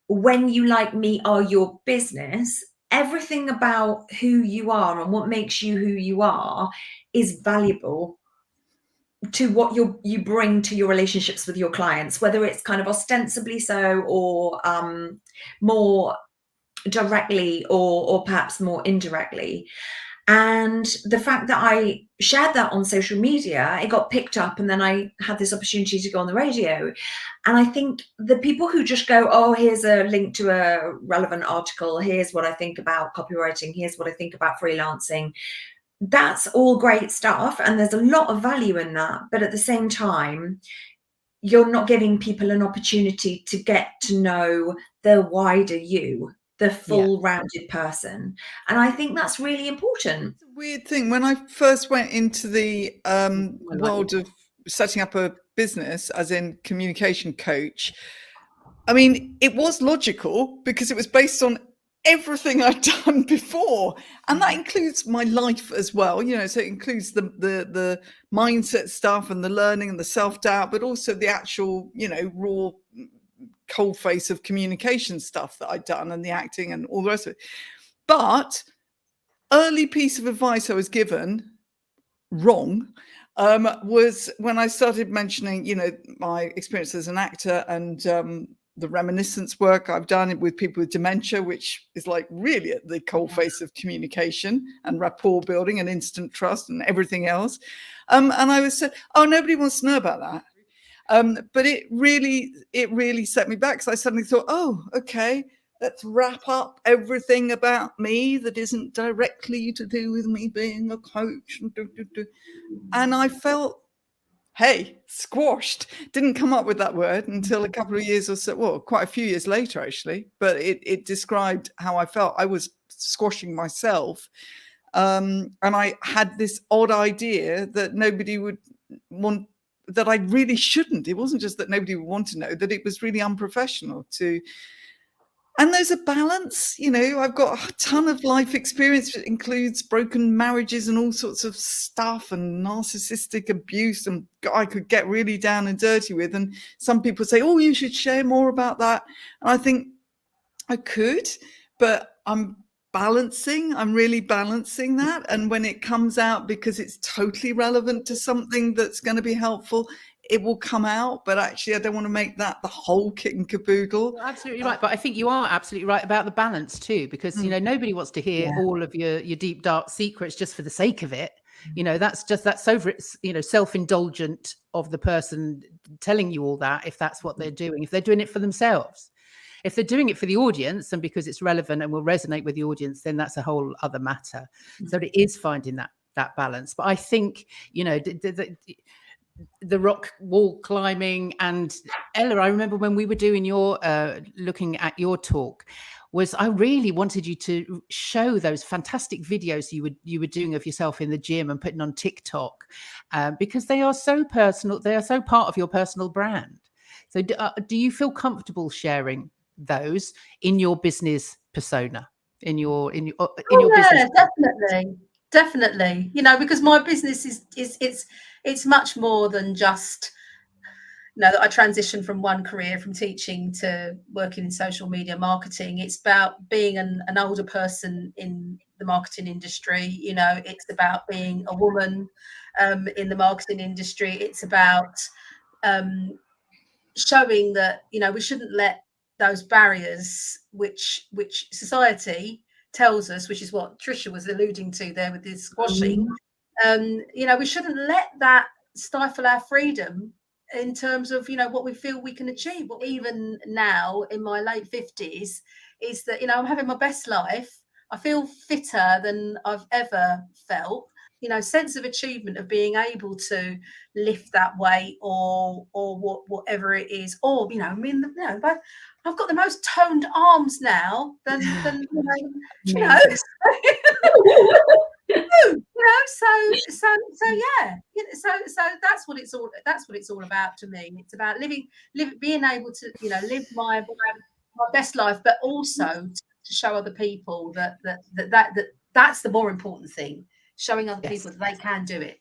when you like me are your business, everything about who you are and what makes you who you are is valuable to what you bring to your relationships with your clients, whether it's kind of ostensibly so or more directly or perhaps more indirectly. And the fact that I shared that on social media, it got picked up, and then I had this opportunity to go on the radio. And I think the people who just go, oh, here's a link to a relevant article, here's what I think about copywriting, here's what I think about freelancing, that's all great stuff. And there's a lot of value in that. But at the same time, you're not giving people an opportunity to get to know the wider you, the full rounded person. And I think that's really important. It's a weird thing. When I first went into the world of setting up a business as in communication coach, I mean, it was logical because it was based on everything I'd done before, and that includes my life as well, you know, so it includes the mindset stuff and the learning and the self-doubt, but also the actual, you know, raw cold face of communication stuff that I'd done and the acting and all the rest of it. But early piece of advice I was given wrong was when I started mentioning, you know, my experience as an actor and the reminiscence work I've done with people with dementia, which is like really at the cold face of communication and rapport building and instant trust and everything else. And I was said, oh, nobody wants to know about that. But it really set me back, because I suddenly thought, oh, okay, let's wrap up everything about me that isn't directly to do with me being a coach. And I felt, hey, squashed. Didn't come up with that word until a couple of years or so, well, quite a few years later, actually. But it described how I felt. I was squashing myself. And I had this odd idea that nobody would want, that I really shouldn't. It wasn't just that nobody would want to know, that it was really unprofessional to. And there's a balance, you know, I've got a ton of life experience that includes broken marriages and all sorts of stuff and narcissistic abuse, and I could get really down and dirty with. And some people say, oh, you should share more about that. And I think I could, but I'm really balancing that. And when it comes out, because it's totally relevant to something that's going to be helpful, it will come out. But actually, I don't want to make that the whole kit and caboodle. You're absolutely right. But I think you are absolutely right about the balance too, because, you know, nobody wants to hear all of your deep, dark secrets just for the sake of it. You know, that's so, you know, self-indulgent of the person telling you all that, if that's what they're doing, if they're doing it for themselves. If they're doing it for the audience and because it's relevant and will resonate with the audience, then that's a whole other matter. So it is finding that balance. But I think, you know, the rock wall climbing, and Ella, I remember when we were doing your looking at your talk, was I really wanted you to show those fantastic videos you were doing of yourself in the gym and putting on TikTok, because they are so personal. They are so part of your personal brand. So do you feel comfortable sharing those in your business persona, in your business? Definitely. You know, because my business is it's much more than just, you know, that I transitioned from one career, from teaching to working in social media marketing. It's about being an older person in the marketing industry. You know, it's about being a woman in the marketing industry. It's about showing that, you know, we shouldn't let those barriers which society tells us, which is what Trisha was alluding to there with this squashing, you know, we shouldn't let that stifle our freedom in terms of, you know, what we feel we can achieve. But even now in my late 50s, is that, you know, I'm having my best life. I feel fitter than I've ever felt. You know, sense of achievement of being able to lift that weight or whatever it is, or, you know, I mean, you know, but I've got the most toned arms now than you know. So yeah, so that's what it's all about to me. It's about being able to, you know, live my best life, but also to show other people that's the more important thing. Showing other people that they can do it.